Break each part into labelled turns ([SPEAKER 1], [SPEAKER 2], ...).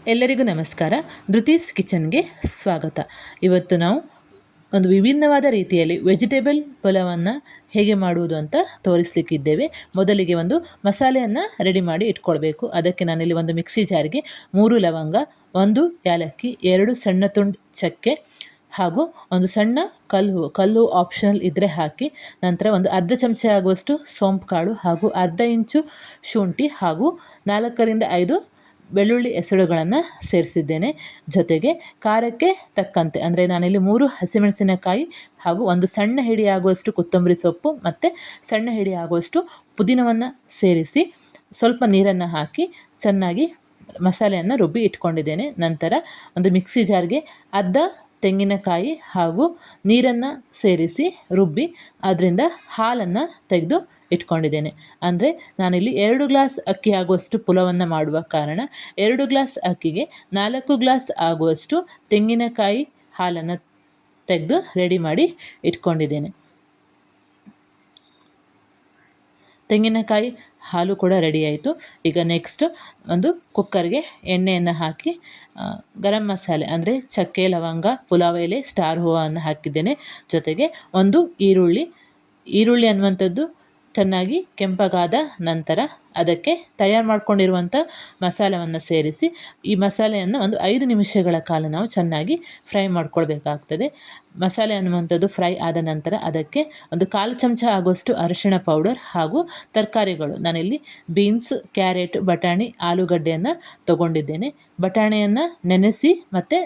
[SPEAKER 1] ಎಲ್ಲರಿಗೂ ನಮಸ್ಕಾರ. ಧೃತೀಸ್ ಕಿಚನ್ಗೆ ಸ್ವಾಗತ. ಇವತ್ತು ನಾವು ಒಂದು ವಿಭಿನ್ನವಾದ ರೀತಿಯಲ್ಲಿ ವೆಜಿಟೇಬಲ್ ಪಲಾವನ್ನು ಹೇಗೆ ಮಾಡುವುದು ಅಂತ ತೋರಿಸಲಿಕ್ಕಿದ್ದೇವೆ. ಮೊದಲಿಗೆ ಒಂದು ಮಸಾಲೆಯನ್ನು ರೆಡಿ ಮಾಡಿ ಇಟ್ಕೊಳ್ಬೇಕು. ಅದಕ್ಕೆ ನಾನಿಲ್ಲಿ ಒಂದು ಮಿಕ್ಸಿ ಜಾರಿಗೆ 3 ಲವಂಗ, 1 ಏಲಕ್ಕಿ, 2 ಸಣ್ಣ ತುಂಡು ಚಕ್ಕೆ ಹಾಗೂ ಒಂದು ಸಣ್ಣ ಕಲ್ಲು ಆಪ್ಷನಲ್ ಇದ್ದರೆ ಹಾಕಿ. ನಂತರ ಒಂದು ಅರ್ಧ ಚಮಚ ಆಗುವಷ್ಟು ಸೋಂಪು ಕಾಳು ಹಾಗೂ ಅರ್ಧ ಇಂಚು ಶುಂಠಿ ಹಾಗೂ 4ರಿಂದ 5 ಬೆಳ್ಳುಳ್ಳಿ ಎಸಳುಗಳನ್ನು ಸೇರಿಸಿದ್ದೇನೆ. ಜೊತೆಗೆ ಖಾರಕ್ಕೆ ತಕ್ಕಂತೆ ಅಂದರೆ ನಾನಿಲ್ಲಿ 3 ಹಸಿಮೆಣಸಿನಕಾಯಿ ಹಾಗೂ ಒಂದು ಸಣ್ಣ ಹಿಡಿ ಆಗುವಷ್ಟು ಕೊತ್ತಂಬರಿ ಸೊಪ್ಪು ಮತ್ತು ಸಣ್ಣ ಹಿಡಿ ಆಗುವಷ್ಟು ಪುದೀನವನ್ನು ಸೇರಿಸಿ ಸ್ವಲ್ಪ ನೀರನ್ನು ಹಾಕಿ ಚೆನ್ನಾಗಿ ಮಸಾಲೆಯನ್ನು ರುಬ್ಬಿ ಇಟ್ಕೊಂಡಿದ್ದೇನೆ. ನಂತರ ಒಂದು ಮಿಕ್ಸಿ ಜಾರ್ಗೆ ಅರ್ಧ ತೆಂಗಿನಕಾಯಿ ಹಾಗೂ ನೀರನ್ನು ಸೇರಿಸಿ ರುಬ್ಬಿ ಅದರಿಂದ ಹಾಲನ್ನು ತೆಗೆದು ಇಟ್ಕೊಂಡಿದ್ದೇನೆ. ಅಂದರೆ ನಾನಿಲ್ಲಿ 2 ಗ್ಲಾಸ್ ಅಕ್ಕಿ ಆಗುವಷ್ಟು ಪುಲಾವನ್ನು ಮಾಡುವ ಕಾರಣ 2 ಗ್ಲಾಸ್ ಅಕ್ಕಿಗೆ 4 ಗ್ಲಾಸ್ ಆಗುವಷ್ಟು ತೆಂಗಿನಕಾಯಿ ಹಾಲನ್ನು ತೆಗೆದು ರೆಡಿ ಮಾಡಿ ಇಟ್ಕೊಂಡಿದ್ದೇನೆ. ತೆಂಗಿನಕಾಯಿ ಹಾಲು ಕೂಡ ರೆಡಿ ಆಯಿತು. ಈಗ ನೆಕ್ಸ್ಟ್ ಒಂದು ಕುಕ್ಕರ್ಗೆ ಎಣ್ಣೆಯನ್ನು ಹಾಕಿ ಗರಂ ಮಸಾಲೆ ಅಂದರೆ ಚಕ್ಕೆ, ಲವಂಗ, ಪುಲಾವ್ ಎಲೆ, ಸ್ಟಾರ್ ಹೂವನ್ನು ಹಾಕಿದ್ದೇನೆ. ಜೊತೆಗೆ ಒಂದು ಈರುಳ್ಳಿ ಅನ್ನುವಂಥದ್ದು ಚೆನ್ನಾಗಿ ಕೆಂಪಗಾದ ನಂತರ ಅದಕ್ಕೆ ತಯಾರು ಮಾಡ್ಕೊಂಡಿರುವಂಥ ಮಸಾಲವನ್ನು ಸೇರಿಸಿ ಈ ಮಸಾಲೆಯನ್ನು ಒಂದು 5 ನಿಮಿಷಗಳ ಕಾಲ ನಾವು ಚೆನ್ನಾಗಿ ಫ್ರೈ ಮಾಡ್ಕೊಳ್ಬೇಕಾಗ್ತದೆ. ಮಸಾಲೆ ಅನ್ನುವಂಥದ್ದು ಫ್ರೈ ಆದ ನಂತರ ಅದಕ್ಕೆ ಒಂದು 1/4 ಚಮಚ ಆಗುವಷ್ಟು ಅರಿಶಿಣ ಪೌಡರ್ ಹಾಗೂ ತರಕಾರಿಗಳು ನಾನಿಲ್ಲಿ ಬೀನ್ಸ್, ಕ್ಯಾರೆಟ್, ಬಟಾಣಿ, ಆಲೂಗಡ್ಡೆಯನ್ನು ತಗೊಂಡಿದ್ದೇನೆ. ಬಟಾಣಿಯನ್ನು ನೆನೆಸಿ ಮತ್ತು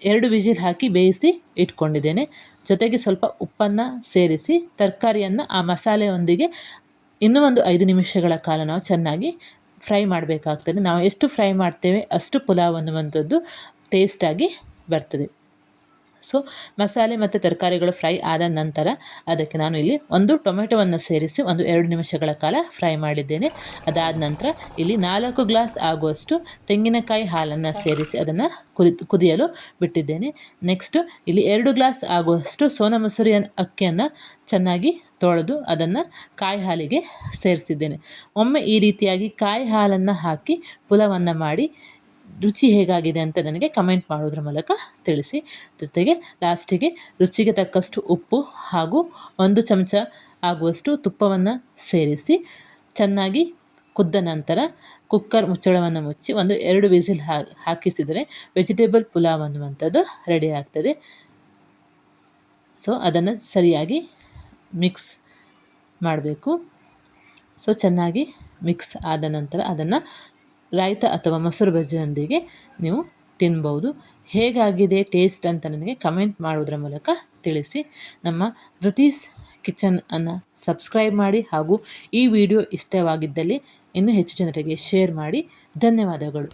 [SPEAKER 1] 2 ವಿಜಿಲ್ ಹಾಕಿ ಬೇಯಿಸಿ ಇಟ್ಕೊಂಡಿದ್ದೇನೆ. ಜೊತೆಗೆ ಸ್ವಲ್ಪ ಉಪ್ಪನ್ನು ಸೇರಿಸಿ ತರಕಾರಿಯನ್ನು ಆ ಮಸಾಲೆಯೊಂದಿಗೆ ಇನ್ನೂ ಒಂದು 5 ನಿಮಿಷಗಳ ಕಾಲ ನಾವು ಚೆನ್ನಾಗಿ ಫ್ರೈ ಮಾಡಬೇಕಾಗ್ತದೆ. ನಾವು ಎಷ್ಟು ಫ್ರೈ ಮಾಡ್ತೇವೆ ಅಷ್ಟು ಪುಲಾವ್ ಅನ್ನುವಂಥದ್ದು ಟೇಸ್ಟಾಗಿ ಬರ್ತದೆ. ಸೊ ಮಸಾಲೆ ಮತ್ತು ತರಕಾರಿಗಳು ಫ್ರೈ ಆದ ನಂತರ ಅದಕ್ಕೆ ನಾನು ಇಲ್ಲಿ ಒಂದು ಟೊಮೆಟೊವನ್ನು ಸೇರಿಸಿ ಒಂದು 2 ನಿಮಿಷಗಳ ಕಾಲ ಫ್ರೈ ಮಾಡಿದ್ದೇನೆ. ಅದಾದ ನಂತರ ಇಲ್ಲಿ 4 ಗ್ಲಾಸ್ ಆಗುವಷ್ಟು ತೆಂಗಿನಕಾಯಿ ಹಾಲನ್ನು ಸೇರಿಸಿ ಅದನ್ನು ಕುದಿಯಲು ಬಿಟ್ಟಿದ್ದೇನೆ. ನೆಕ್ಸ್ಟು ಇಲ್ಲಿ 2 ಗ್ಲಾಸ್ ಆಗುವಷ್ಟು ಸೋನಾ ಮಸೂರಿ ಅಕ್ಕಿಯನ್ನು ಚೆನ್ನಾಗಿ ತೊಳೆದು ಅದನ್ನು ಕಾಯಿ ಹಾಲಿಗೆ ಸೇರಿಸಿದ್ದೇನೆ. ಒಮ್ಮೆ ಈ ರೀತಿಯಾಗಿ ಕಾಯಿ ಹಾಲನ್ನು ಹಾಕಿ ಪುಲಾವನ್ನು ಮಾಡಿ ರುಚಿ ಹೇಗಾಗಿದೆ ಅಂತ ನನಗೆ ಕಮೆಂಟ್ ಮಾಡೋದ್ರ ಮೂಲಕ ತಿಳಿಸಿ. ಜೊತೆಗೆ ಲಾಸ್ಟಿಗೆ ರುಚಿಗೆ ತಕ್ಕಷ್ಟು ಉಪ್ಪು ಹಾಗೂ 1 ಚಮಚ ಆಗುವಷ್ಟು ತುಪ್ಪವನ್ನು ಸೇರಿಸಿ ಚೆನ್ನಾಗಿ ಕುದ್ದ ನಂತರ ಕುಕ್ಕರ್ ಮುಚ್ಚಳವನ್ನು ಮುಚ್ಚಿ ಒಂದು 2 ವಿಸಿಲ್ ಹಾಕಿಸಿದರೆ ವೆಜಿಟೇಬಲ್ ಪುಲಾವ್ ಅನ್ನುವಂಥದ್ದು ರೆಡಿ ಆಗ್ತದೆ. ಸೊ ಅದನ್ನು ಸರಿಯಾಗಿ ಮಿಕ್ಸ್ ಮಾಡಬೇಕು. ಸೊ ಚೆನ್ನಾಗಿ ಮಿಕ್ಸ್ ಆದ ನಂತರ ಅದನ್ನು ರಾಯ್ತ ಅಥವಾ ಮೊಸರು ಬಜ್ಜಿಯೊಂದಿಗೆ ನೀವು ತಿನ್ಬೋದು. ಹೇಗಾಗಿದೆ ಟೇಸ್ಟ್ ಅಂತ ನನಗೆ ಕಮೆಂಟ್ ಮಾಡೋದ್ರ ಮೂಲಕ ತಿಳಿಸಿ. ನಮ್ಮ ಧೃತೀಸ್ ಕಿಚನನ್ನು ಸಬ್ಸ್ಕ್ರೈಬ್ ಮಾಡಿ ಹಾಗೂ ಈ ವಿಡಿಯೋ ಇಷ್ಟವಾಗಿದ್ದಲ್ಲಿ ಇನ್ನೂ ಹೆಚ್ಚು ಜನರಿಗೆ ಶೇರ್ ಮಾಡಿ. ಧನ್ಯವಾದಗಳು.